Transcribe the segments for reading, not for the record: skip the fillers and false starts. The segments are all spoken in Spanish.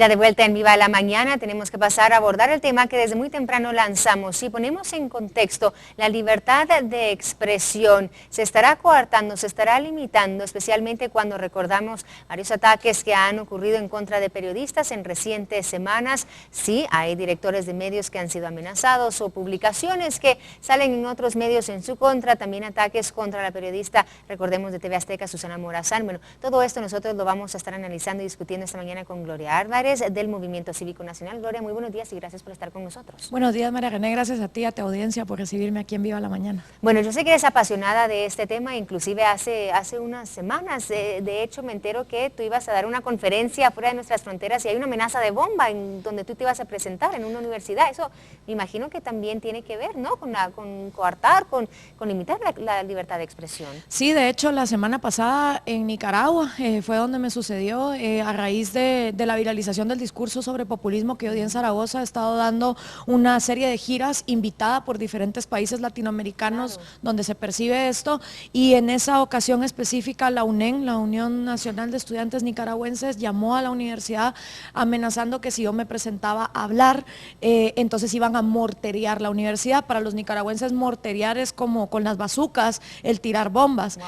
Ya de vuelta en Viva la Mañana, tenemos que pasar a abordar el tema que desde muy temprano lanzamos. Si ponemos en contexto, la libertad de expresión se estará coartando, se estará limitando, especialmente cuando recordamos varios ataques que han ocurrido en contra de periodistas en recientes semanas. Sí, hay directores de medios que han sido amenazados o publicaciones que salen en otros medios en su contra, también ataques contra la periodista, recordemos, de TV Azteca, Susana Morazán. Bueno, todo esto nosotros lo vamos a estar analizando y discutiendo esta mañana con Gloria Álvarez del Movimiento Cívico Nacional. Gloria, muy buenos días y gracias por estar con nosotros. Buenos días, María René, gracias a ti y a tu audiencia por recibirme aquí en Viva la Mañana. Bueno, yo sé que eres apasionada de este tema, inclusive hace unas semanas, de hecho me entero que tú ibas a dar una conferencia fuera de nuestras fronteras y hay una amenaza de bomba en donde tú te ibas a presentar en una universidad. Eso me imagino que también tiene que ver, ¿no?, con coartar, con limitar la libertad de expresión. Sí, de hecho la semana pasada en Nicaragua fue donde me sucedió a raíz de la viralización del discurso sobre populismo que yo di en Zaragoza. He estado dando una serie de giras invitada por diferentes países latinoamericanos, claro, donde se percibe esto, y en esa ocasión específica la UNEN, la Unión Nacional de Estudiantes Nicaragüenses, llamó a la universidad amenazando que si yo me presentaba a hablar, entonces iban a morterear la universidad. Para los nicaragüenses morterear es como con las bazucas, el tirar bombas. Wow.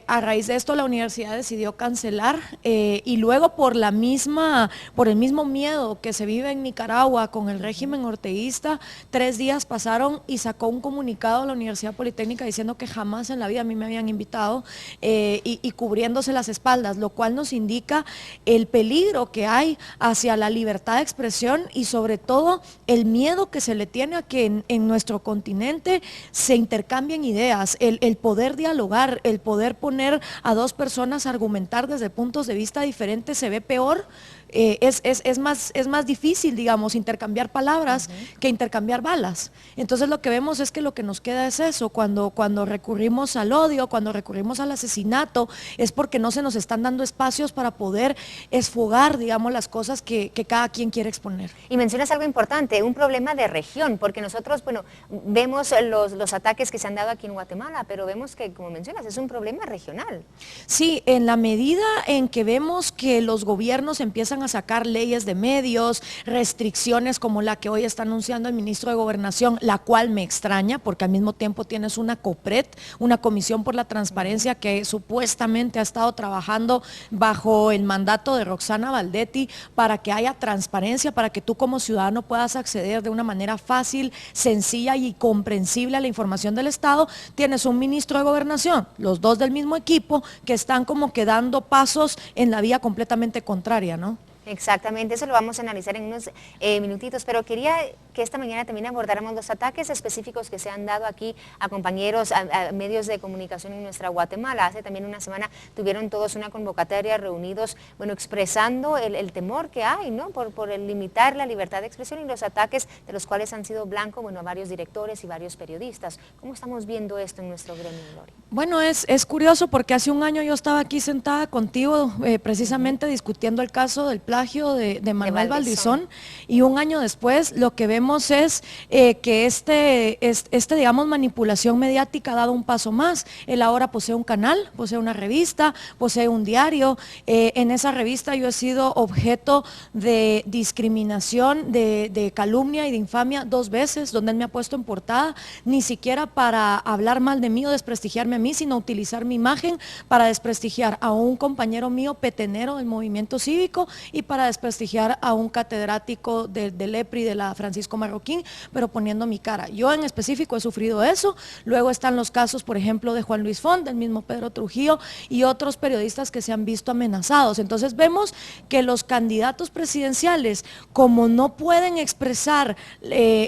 A raíz de esto la universidad decidió cancelar y luego por el mismo miedo que se vive en Nicaragua con el régimen orteguista, 3 días pasaron y sacó un comunicado a la Universidad Politécnica diciendo que jamás en la vida a mí me habían invitado y cubriéndose las espaldas, lo cual nos indica el peligro que hay hacia la libertad de expresión y sobre todo el miedo que se le tiene a que en nuestro continente se intercambien ideas, el poder dialogar, el poder poner a dos personas a argumentar desde puntos de vista diferentes se ve peor. Es más difícil, digamos, intercambiar palabras que intercambiar balas. Entonces lo que vemos es que lo que nos queda es eso, cuando recurrimos al odio, cuando recurrimos al asesinato, es porque no se nos están dando espacios para poder esfogar, digamos, las cosas que cada quien quiere exponer. Y mencionas algo importante, un problema de región, porque nosotros, bueno, vemos los ataques que se han dado aquí en Guatemala, pero vemos que, como mencionas, es un problema regional. Sí, en la medida en que vemos que los gobiernos empiezan a sacar leyes de medios, restricciones como la que hoy está anunciando el ministro de Gobernación, la cual me extraña porque al mismo tiempo tienes una COPRED, una Comisión por la Transparencia que supuestamente ha estado trabajando bajo el mandato de Roxana Valdetti para que haya transparencia, para que tú como ciudadano puedas acceder de una manera fácil, sencilla y comprensible a la información del Estado. Tienes un ministro de Gobernación, los dos del mismo equipo, que están como que dando pasos en la vía completamente contraria, ¿no? Exactamente, eso lo vamos a analizar en unos minutitos, pero quería que esta mañana también abordáramos los ataques específicos que se han dado aquí a compañeros, a medios de comunicación en nuestra Guatemala. Hace también una semana tuvieron todos una convocatoria reunidos, bueno, expresando el temor que hay, ¿no?, por el limitar la libertad de expresión y los ataques de los cuales han sido blanco, bueno, a varios directores y varios periodistas. ¿Cómo estamos viendo esto en nuestro gremio, Gloria? Bueno, es curioso porque hace un año yo estaba aquí sentada contigo precisamente discutiendo el caso del plagio de Manuel Valdizón, y un año después lo que vemos es que digamos, manipulación mediática ha dado un paso más. Él ahora posee un canal, posee una revista, posee un diario. En esa revista yo he sido objeto de discriminación, de calumnia y de infamia 2 veces, donde él me ha puesto en portada, ni siquiera para hablar mal de mí o desprestigiarme a mí, sino utilizar mi imagen para desprestigiar a un compañero mío petenero del movimiento cívico y para desprestigiar a un catedrático del EPRI, de la Francisco Marroquín, pero poniendo mi cara. Yo en específico he sufrido eso. Luego están los casos, por ejemplo, de Juan Luis Font, del mismo Pedro Trujillo y otros periodistas que se han visto amenazados. Entonces vemos que los candidatos presidenciales, como no pueden expresar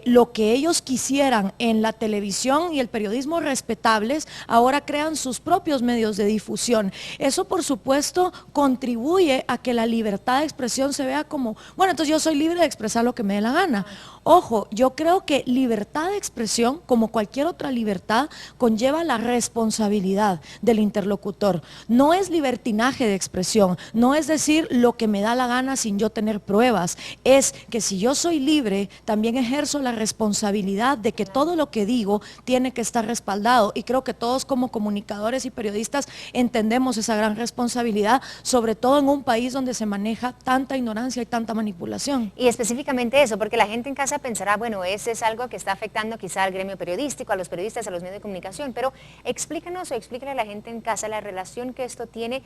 lo que ellos quisieran en la televisión y el periodismo respetables, ahora crean sus propios medios de difusión. Eso, por supuesto, contribuye a que la libertad de expresión se vea como, bueno, entonces yo soy libre de expresar lo que me dé la gana. Ojo, yo creo que libertad de expresión, como cualquier otra libertad, conlleva la responsabilidad del interlocutor. No es libertinaje de expresión, no es decir lo que me da la gana sin yo tener pruebas. Es que si yo soy libre, también ejerzo la responsabilidad de que todo lo que digo tiene que estar respaldado. Y creo que todos como comunicadores y periodistas entendemos esa gran responsabilidad, sobre todo en un país donde se maneja tan tanta ignorancia y tanta manipulación. Y específicamente eso, porque la gente en casa pensará, bueno, ese es algo que está afectando quizá al gremio periodístico, a los periodistas, a los medios de comunicación, pero explícanos o explíquele a la gente en casa la relación que esto tiene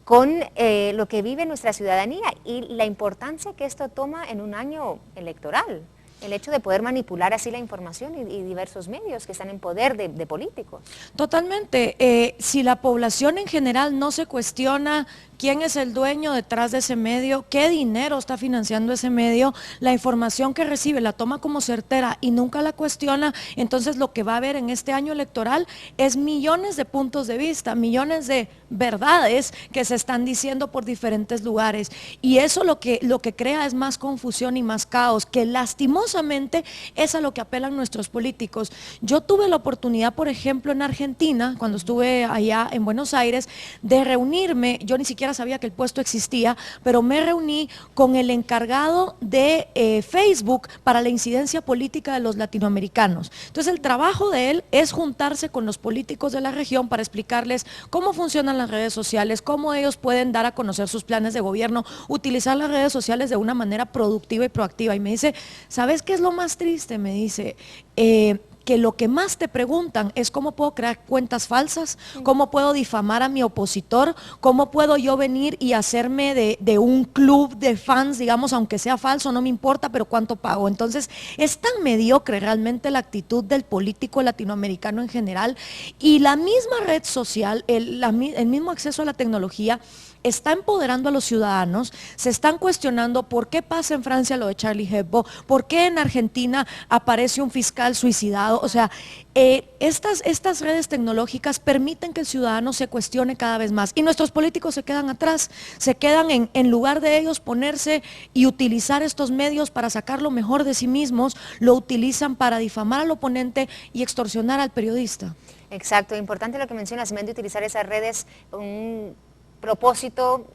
con lo que vive nuestra ciudadanía y la importancia que esto toma en un año electoral. El hecho de poder manipular así la información y diversos medios que están en poder de políticos. Totalmente. Si la población en general no se cuestiona quién es el dueño detrás de ese medio, qué dinero está financiando ese medio, la información que recibe la toma como certera y nunca la cuestiona, entonces lo que va a haber en este año electoral es millones de puntos de vista, millones de verdades que se están diciendo por diferentes lugares. Y eso lo que crea es más confusión y más caos, que lastimosamente es a lo que apelan nuestros políticos. Yo tuve la oportunidad, por ejemplo, en Argentina, cuando estuve allá en Buenos Aires, de reunirme, yo ni siquiera sabía que el puesto existía, pero me reuní con el encargado de Facebook para la incidencia política de los latinoamericanos. Entonces el trabajo de él es juntarse con los políticos de la región para explicarles cómo funcionan las redes sociales, cómo ellos pueden dar a conocer sus planes de gobierno, utilizar las redes sociales de una manera productiva y proactiva. Y me dice, ¿sabes qué es lo más triste? Me dice, que lo que más te preguntan es cómo puedo crear cuentas falsas, cómo puedo difamar a mi opositor, cómo puedo yo venir y hacerme de un club de fans, digamos, aunque sea falso, no me importa, pero cuánto pago. Entonces, es tan mediocre realmente la actitud del político latinoamericano en general, y la misma red social, el mismo acceso a la tecnología, está empoderando a los ciudadanos, se están cuestionando por qué pasa en Francia lo de Charlie Hebdo, por qué en Argentina aparece un fiscal suicidado. O sea, estas redes tecnológicas permiten que el ciudadano se cuestione cada vez más y nuestros políticos se quedan atrás, se quedan en lugar de ellos ponerse y utilizar estos medios para sacar lo mejor de sí mismos, lo utilizan para difamar al oponente y extorsionar al periodista. Exacto, importante lo que mencionas, de utilizar esas redes, propósito,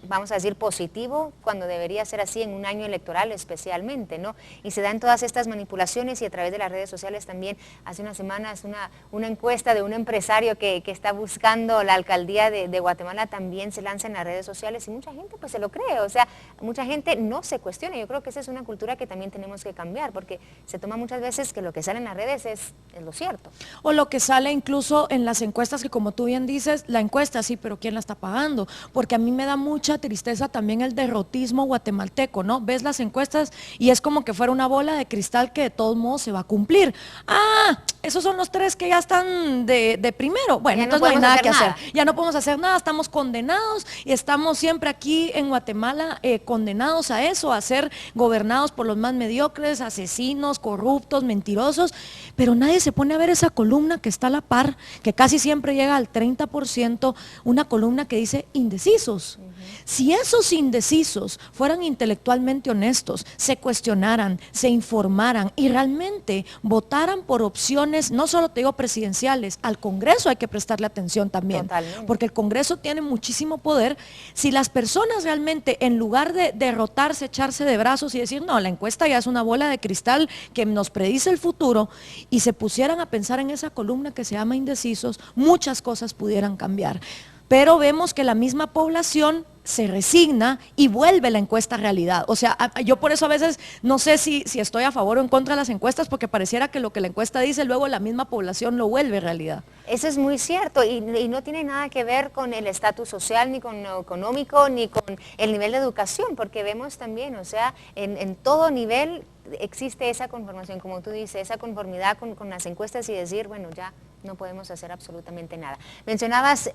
vamos a decir, positivo, cuando debería ser así en un año electoral especialmente, ¿no? Y se dan todas estas manipulaciones y a través de las redes sociales también. Hace unas semanas una encuesta de un empresario que está buscando la alcaldía de Guatemala también se lanza en las redes sociales y mucha gente pues se lo cree, o sea, mucha gente no se cuestiona. Yo creo que esa es una cultura que también tenemos que cambiar, porque se toma muchas veces que lo que sale en las redes es lo cierto. O lo que sale incluso en las encuestas, que como tú bien dices, la encuesta sí, pero ¿quién la está pagando? Porque a mí me da mucha tristeza también el derrotismo guatemalteco, ¿no? Ves las encuestas y es como que fuera una bola de cristal que de todos modos se va a cumplir. Ah, esos son los 3 que ya están de primero. Bueno, entonces no hay nada que hacer. Ya no podemos hacer nada, estamos condenados y estamos siempre aquí en Guatemala condenados a eso, a ser gobernados por los más mediocres, asesinos, corruptos, mentirosos, pero nadie se pone a ver esa columna que está a la par, que casi siempre llega al 30%, una columna que dice indecisos. Si esos indecisos fueran intelectualmente honestos, se cuestionaran, se informaran y realmente votaran por opciones, no solo te digo presidenciales, al Congreso hay que prestarle atención también. Totalmente. Porque el Congreso tiene muchísimo poder. Si las personas realmente, en lugar de derrotarse, echarse de brazos y decir, no, la encuesta ya es una bola de cristal que nos predice el futuro, y se pusieran a pensar en esa columna que se llama indecisos, muchas cosas pudieran cambiar. Pero vemos que la misma población se resigna y vuelve la encuesta realidad. O sea, yo por eso a veces no sé si estoy a favor o en contra de las encuestas, porque pareciera que lo que la encuesta dice, luego la misma población lo vuelve realidad. Eso es muy cierto y no tiene nada que ver con el estatus social, ni con lo económico, ni con el nivel de educación, porque vemos también, o sea, en todo nivel existe esa conformación, como tú dices, esa conformidad con las encuestas y decir, bueno, ya no podemos hacer absolutamente nada. Mencionabas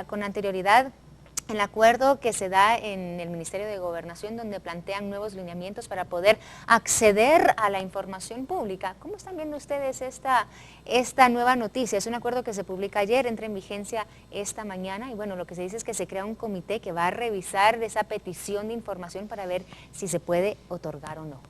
con anterioridad el acuerdo que se da en el Ministerio de Gobernación, donde plantean nuevos lineamientos para poder acceder a la información pública. ¿Cómo están viendo ustedes esta nueva noticia? Es un acuerdo que se publica ayer, entra en vigencia esta mañana y bueno, lo que se dice es que se crea un comité que va a revisar esa petición de información para ver si se puede otorgar o no.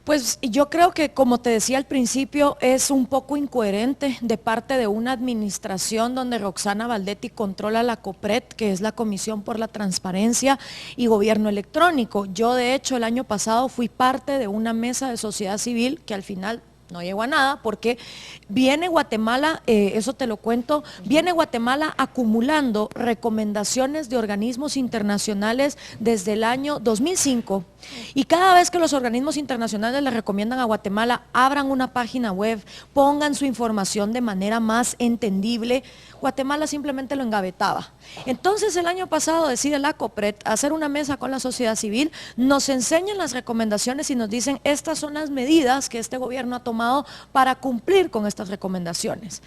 Pues yo creo que, como te decía al principio, es un poco incoherente de parte de una administración donde Roxana Valdetti controla la COPRED, que es la Comisión por la Transparencia y Gobierno Electrónico. Yo, de hecho, el año pasado fui parte de una mesa de sociedad civil que al final no llegó a nada porque viene Guatemala, eso te lo cuento, viene Guatemala acumulando recomendaciones de organismos internacionales desde el año 2005 y cada vez que los organismos internacionales le recomiendan a Guatemala, abran una página web, pongan su información de manera más entendible, Guatemala simplemente lo engavetaba. Entonces el año pasado decide la COPRED hacer una mesa con la sociedad civil, nos enseñan las recomendaciones y nos dicen estas son las medidas que este gobierno ha tomado para cumplir con estas recomendaciones.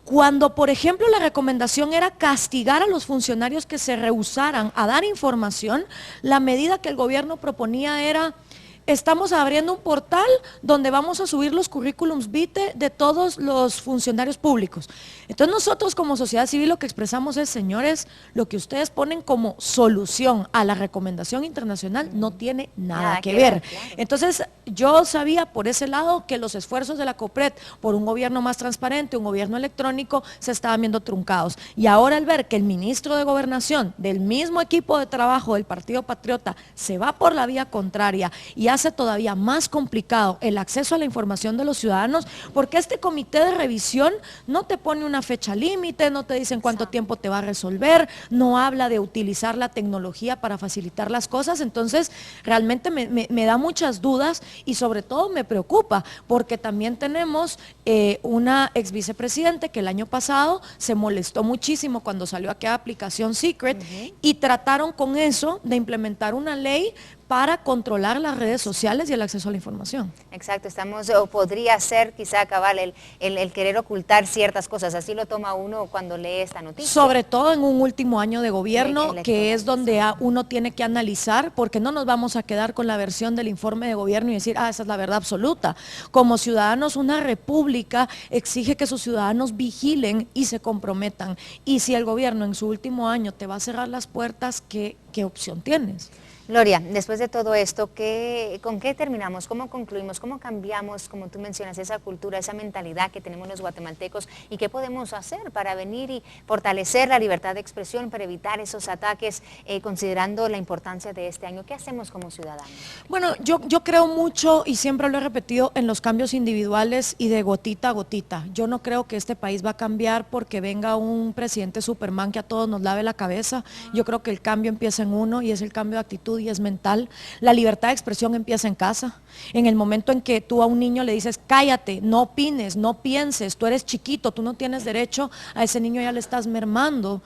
Cuando, por ejemplo, la recomendación era castigar a los funcionarios que se rehusaran a dar información, la medida que el gobierno proponía era: estamos abriendo un portal donde vamos a subir los currículums vitae de todos los funcionarios públicos. Entonces nosotros como sociedad civil lo que expresamos es, señores, lo que ustedes ponen como solución a la recomendación internacional no tiene nada que ver. Claro. Entonces yo sabía por ese lado que los esfuerzos de la COPRED por un gobierno más transparente, un gobierno electrónico, se estaban viendo truncados. Y ahora al ver que el ministro de Gobernación del mismo equipo de trabajo del Partido Patriota se va por la vía contraria y hace todavía más complicado el acceso a la información de los ciudadanos, porque este comité de revisión no te pone una fecha límite, no te dicen cuánto tiempo te va a resolver, no habla de utilizar la tecnología para facilitar las cosas. Entonces realmente me da muchas dudas y sobre todo me preocupa, porque también tenemos una ex vicepresidente que el año pasado se molestó muchísimo cuando salió aquella aplicación Secret y trataron con eso de implementar una ley para controlar las redes sociales y el acceso a la información. Exacto, o podría ser quizá cabal el querer ocultar ciertas cosas, así lo toma uno cuando lee esta noticia. Sobre todo en un último año de gobierno, que es donde uno tiene que analizar, porque no nos vamos a quedar con la versión del informe de gobierno y decir, esa es la verdad absoluta. Como ciudadanos, una república exige que sus ciudadanos vigilen y se comprometan. Y si el gobierno en su último año te va a cerrar las puertas, ¿qué opción tienes? Gloria, después de todo esto, ¿con qué terminamos? ¿Cómo concluimos? ¿Cómo cambiamos, como tú mencionas, esa cultura, esa mentalidad que tenemos los guatemaltecos? ¿Y qué podemos hacer para venir y fortalecer la libertad de expresión, para evitar esos ataques, considerando la importancia de este año? ¿Qué hacemos como ciudadanos? Bueno, yo creo mucho, y siempre lo he repetido, en los cambios individuales y de gotita a gotita. Yo no creo que este país va a cambiar porque venga un presidente Superman que a todos nos lave la cabeza. Yo creo que el cambio empieza en uno y es el cambio de actitud y es mental. La libertad de expresión empieza en casa. En el momento en que tú a un niño le dices, cállate, no opines, no pienses, tú eres chiquito, tú no tienes derecho, a ese niño ya le estás mermando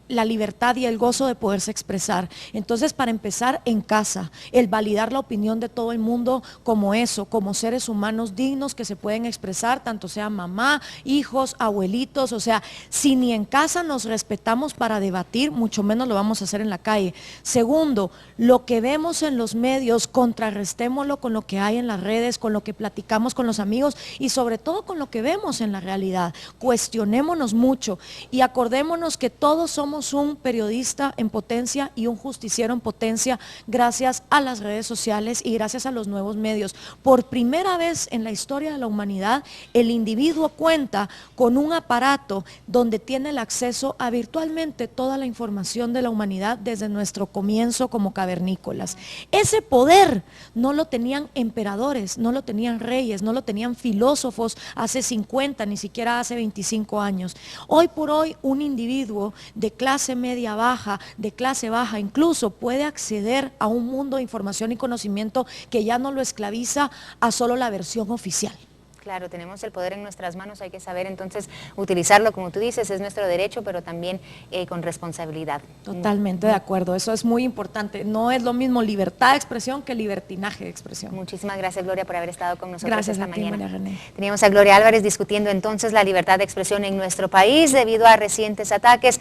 la libertad y el gozo de poderse expresar. Entonces, para empezar, en casa, el validar la opinión de todo el mundo como eso, como seres humanos dignos que se pueden expresar, tanto sea mamá, hijos, abuelitos, o sea, si ni en casa nos respetamos para debatir, mucho menos lo vamos a hacer en la calle. Segundo, lo que vemos en los medios, contrarrestémoslo con lo que hay en las redes, con lo que platicamos con los amigos y sobre todo con lo que vemos en la realidad. Cuestionémonos mucho y acordémonos que todos somos un periodista en potencia y un justiciero en potencia gracias a las redes sociales y gracias a los nuevos medios. Por primera vez en la historia de la humanidad, el individuo cuenta con un aparato donde tiene el acceso a virtualmente toda la información de la humanidad desde nuestro comienzo como cavernícolas. Ese poder no lo tenían emperadores, no lo tenían reyes, no lo tenían filósofos hace 50, ni siquiera hace 25 años. Hoy por hoy, un individuo de clase media baja, de clase baja, incluso puede acceder a un mundo de información y conocimiento que ya no lo esclaviza a solo la versión oficial. Claro, tenemos el poder en nuestras manos, hay que saber entonces utilizarlo, como tú dices, es nuestro derecho, pero también con responsabilidad. Totalmente de acuerdo, eso es muy importante. No es lo mismo libertad de expresión que libertinaje de expresión. Muchísimas gracias, Gloria, por haber estado con nosotros gracias esta a ti, mañana. María René. Teníamos a Gloria Álvarez discutiendo entonces la libertad de expresión en nuestro país debido a recientes ataques,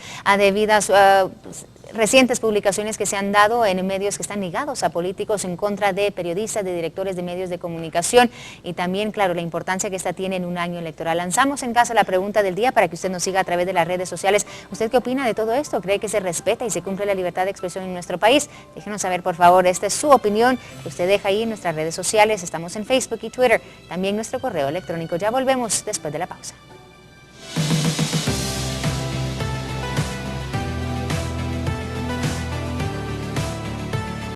recientes publicaciones que se han dado en medios que están ligados a políticos en contra de periodistas, de directores de medios de comunicación y también, claro, la importancia que esta tiene en un año electoral. Lanzamos en casa la pregunta del día para que usted nos siga a través de las redes sociales. ¿Usted qué opina de todo esto? ¿Cree que se respeta y se cumple la libertad de expresión en nuestro país? Déjenos saber, por favor, esta es su opinión que usted deja ahí en nuestras redes sociales. Estamos en Facebook y Twitter, también nuestro correo electrónico. Ya volvemos después de la pausa.